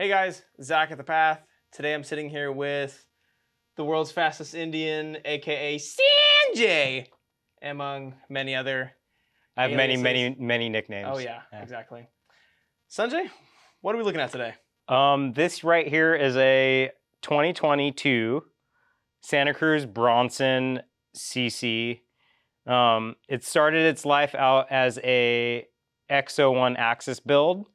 Hey guys, Zach at the Path. Today I'm sitting here with the world's fastest Indian, aka Sanjay, among many other I have aliases. many nicknames. Oh yeah, exactly. Sanjay, what are we looking at today? This right here is a 2022 Santa Cruz Bronson CC. It started its life out as a X01 Axis build,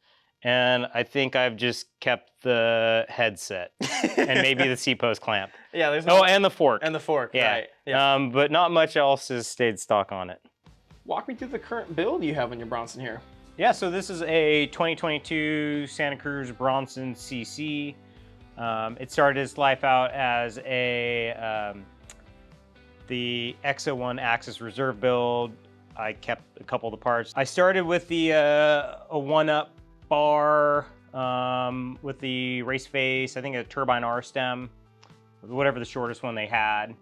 and I think I've just kept the headset and maybe the C-post clamp. Yeah, there's and the fork. And the fork, yeah. right. Yeah. But not much else has stayed stock on it. Walk me through the current build you have on your Bronson here. Yeah, so this is a 2022 Santa Cruz Bronson CC. It started its life out as a the X01 Axis Reserve build. I kept a couple of the parts. I started with the a ONEUP bar with the race face, I think a turbine R stem, whatever the shortest one they had.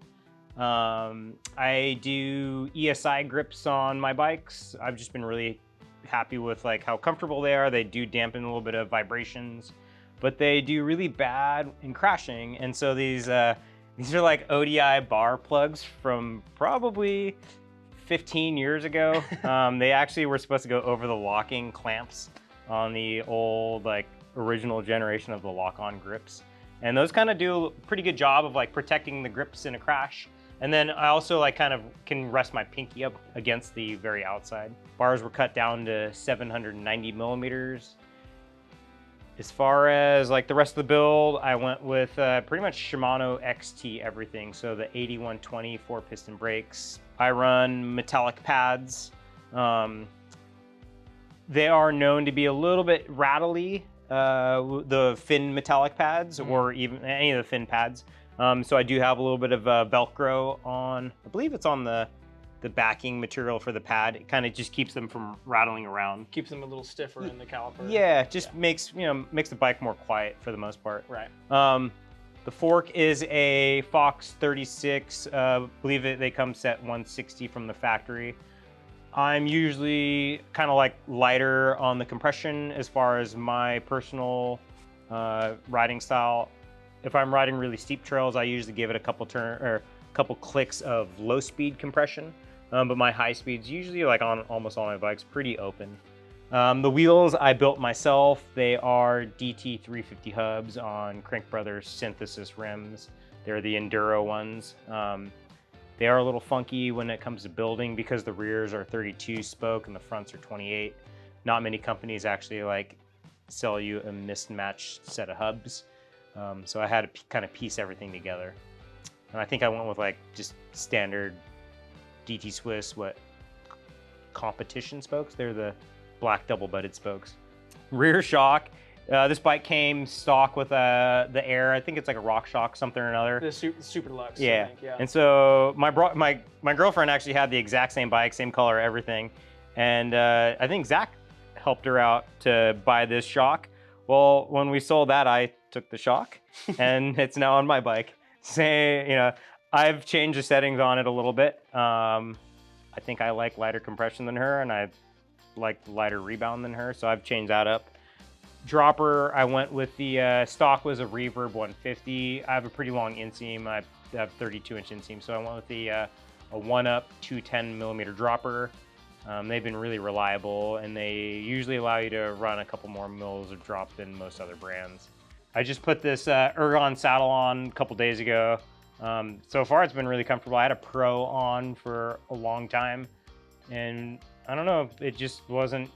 I do ESI grips on my bikes. I've just been really happy with like how comfortable they are. They do dampen a little bit of vibrations, but they do really bad in crashing. And so these are like ODI bar plugs from probably 15 years ago. They actually were supposed to go over the locking clamps on the old like original generation of the lock-on grips. And those kind of do a pretty good job of like protecting the grips in a crash. And then I also like kind of can rest my pinky up against the very outside. Bars were cut down to 790 millimeters. As far as like the rest of the build, I went with pretty much Shimano XT everything. So the 8120 4-piston brakes. I run metallic pads. They are known to be a little bit rattly, the fin metallic pads, or even any of the fin pads. So I do have a little bit of Velcro on, I believe it's on the backing material for the pad. It kind of just keeps them from rattling around. Keeps them a little stiffer in the caliper. Yeah, just makes the bike more quiet for the most part. Right. The fork is a Fox 36. Believe it, they come set 160 from the factory. I'm usually kind of like lighter on the compression as far as my personal riding style. If I'm riding really steep trails, I usually give it a couple clicks of low speed compression. But my high speeds usually, like on almost all my bikes, pretty open. The wheels I built myself. They are DT 350 hubs on CRANKBROTHERS synthesis rims. They're the Enduro ones. They are a little funky when it comes to building because the rears are 32 spoke and the fronts are 28. Not many companies actually like sell you a mismatched set of hubs. So I had to kind of piece everything together. And I think I went with like just standard DT Swiss, competition spokes. They're the black double-butted spokes. Rear shock. This bike came stock with the Air. I think it's like a Rock Shock something or another. The Super Deluxe. Yeah. I think, yeah. And so my girlfriend actually had the exact same bike, same color, everything. And I think Zach helped her out to buy this shock. Well, when we sold that, I took the shock, and it's now on my bike. I've changed the settings on it a little bit. I think I like lighter compression than her, and I like lighter rebound than her, so I've changed that up. Dropper, I went with the stock was a Reverb 150. I have a pretty long inseam. I have 32-inch inseam, so I went with the a ONEUP 210 millimeter dropper. They've been really reliable, and they usually allow you to run a couple more mils of drop than most other brands. I just put this ERGON saddle on a couple days ago. So far, it's been really comfortable. I had a Pro on for a long time, and I don't know, it just wasn't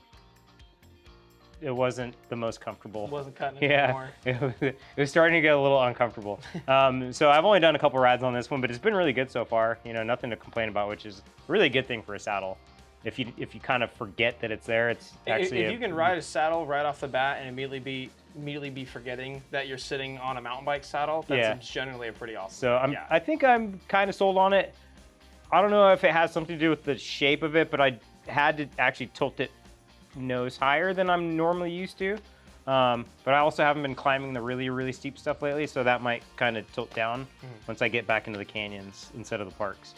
the most comfortable. It wasn't cutting it anymore. It was starting to get a little uncomfortable. So I've only done a couple rides on this one, but it's been really good so far. Nothing to complain about, which is a really good thing for a saddle. If you kind of forget that it's there, it's actually if you can ride a saddle right off the bat and immediately be forgetting that you're sitting on a mountain bike saddle, that's generally a pretty awesome. So I think I'm kind of sold on it. I don't know if it has something to do with the shape of it, but I had to actually tilt it nose higher than I'm normally used to. But I also haven't been climbing the really steep stuff lately, so that might kind of tilt down once I get back into the canyons instead of the parks.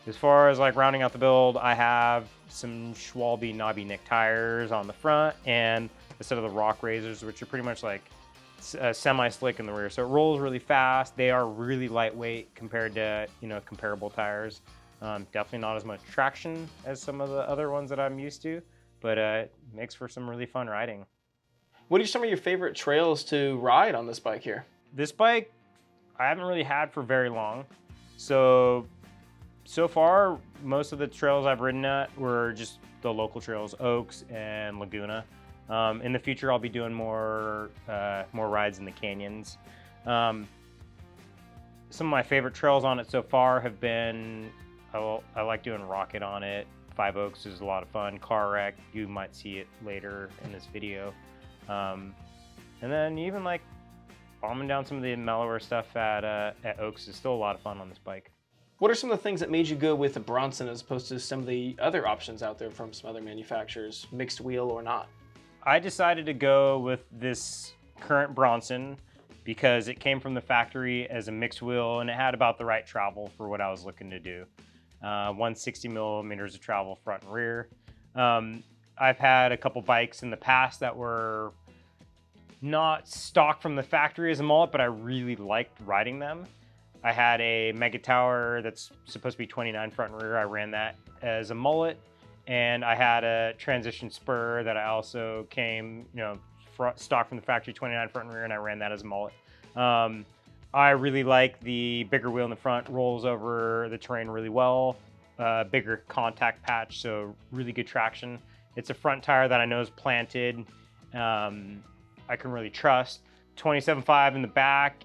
As far as like rounding out the build, I have some Schwalbe knobby neck tires on the front and a set of the Rock Razors, which are pretty much like semi-slick in the rear, so it rolls really fast. They are really lightweight compared to, you know, comparable tires. Definitely not as much traction as some of the other ones that I'm used to, but it makes for some really fun riding. What are some of your favorite trails to ride on this bike here? This bike I haven't really had for very long, so far most of the trails I've ridden at were just the local trails, Oaks and Laguna. In the future, I'll be doing more rides in the canyons. Some of my favorite trails on it so far have been, I like doing Rocket on it. Five Oaks is a lot of fun. Car Wreck, you might see it later in this video. And then even like bombing down some of the mellower stuff at Oaks is still a lot of fun on this bike. What are some of the things that made you go with the Bronson as opposed to some of the other options out there from some other manufacturers, mixed wheel or not? I decided to go with this current Bronson because it came from the factory as a mixed wheel and it had about the right travel for what I was looking to do. 160 millimeters of travel front and rear. I've had a couple bikes in the past that were not stock from the factory as a mullet, but I really liked riding them. I had a Mega Tower that's supposed to be 29 front and rear. I ran that as a mullet. And I had a transition spur that I also came, you know, stock from the factory, 29 front and rear, and I ran that as a mullet. I really like the bigger wheel in the front, rolls over the terrain really well, bigger contact patch, so really good traction. It's a front tire that I know is planted, I can really trust. 27.5 in the back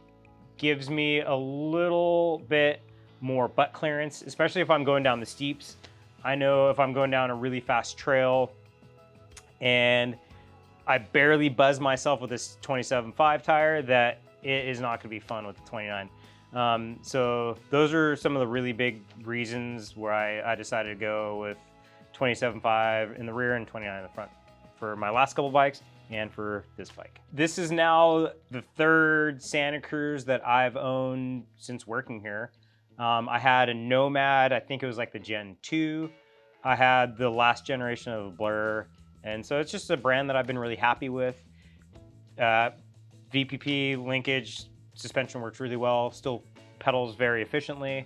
gives me a little bit more butt clearance, especially if I'm going down the steeps. I know if I'm going down a really fast trail and I barely buzz myself with this 27.5 tire, that it is not going to be fun with the 29. So those are some of the really big reasons where I decided to go with 27.5 in the rear and 29 in the front for my last couple bikes and for this bike. This is now the third Santa Cruz that I've owned since working here. I had a Nomad, I think it was like the Gen 2. I had the last generation of the Blur. And so it's just a brand that I've been really happy with. VPP, linkage, suspension works really well, still pedals very efficiently.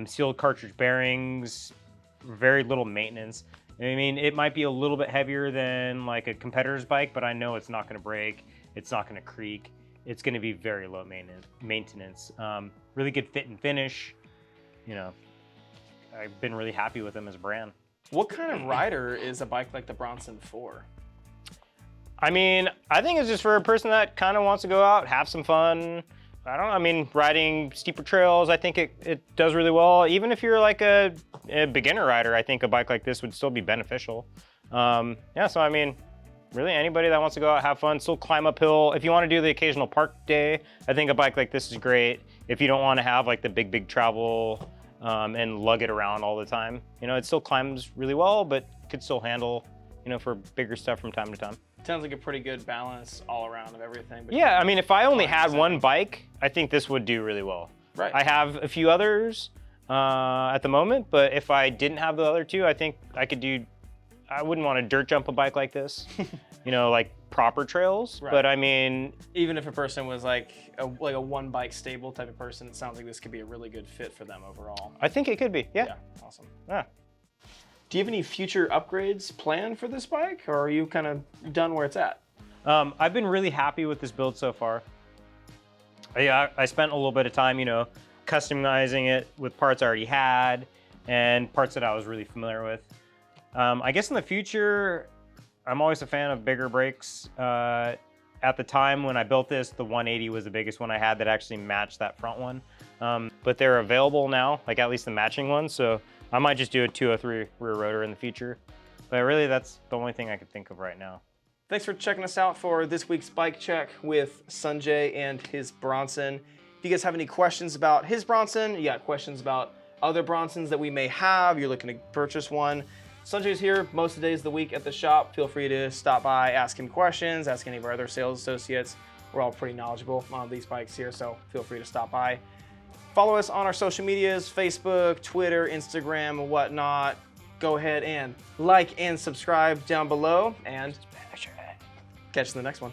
Sealed cartridge bearings, very little maintenance. I mean, it might be a little bit heavier than like a competitor's bike, but I know it's not gonna break, it's not gonna creak. It's gonna be very low maintenance. Really good fit and finish. You know, I've been really happy with them as a brand. What kind of rider is a bike like the Bronson for? I mean, I think it's just for a person that kind of wants to go out, have some fun. I don't know, I mean, riding steeper trails, I think it does really well. Even if you're like a beginner rider, I think a bike like this would still be beneficial. Yeah, so I mean, really anybody that wants to go out, have fun, still climb uphill. If you want to do the occasional park day, I think a bike like this is great. If you don't want to have like the big travel and lug it around all the time, you know, it still climbs really well, but could still handle, you know, for bigger stuff from time to time. Sounds like a pretty good balance all around of everything. Yeah, I mean, if I only had one bike, I think this would do really well. Right. I have a few others at the moment, but if I didn't have the other two, I think I could do, I wouldn't want to dirt jump a bike like this, you know, like proper trails. Right. But I mean, even if a person was like a one bike stable type of person, it sounds like this could be a really good fit for them overall. I think it could be, yeah. Yeah, awesome. Yeah. Do you have any future upgrades planned for this bike, or are you kind of done where it's at? I've been really happy with this build so far. I spent a little bit of time, you know, customizing it with parts I already had and parts that I was really familiar with. I guess in the future, I'm always a fan of bigger brakes. At the time when I built this, the 180 was the biggest one I had that actually matched that front one. But they're available now, like at least the matching ones. So I might just do a 203 rear rotor in the future. But really, that's the only thing I could think of right now. Thanks for checking us out for this week's bike check with Sanjay and his Bronson. If you guys have any questions about his Bronson, you got questions about other Bronsons that we may have, you're looking to purchase one, Sanjay's here most of the days of the week at the shop. Feel free to stop by, ask him questions, ask any of our other sales associates. We're all pretty knowledgeable on these bikes here, so feel free to stop by. Follow us on our social medias, Facebook, Twitter, Instagram, and whatnot. Go ahead and like and subscribe down below, and catch you in the next one.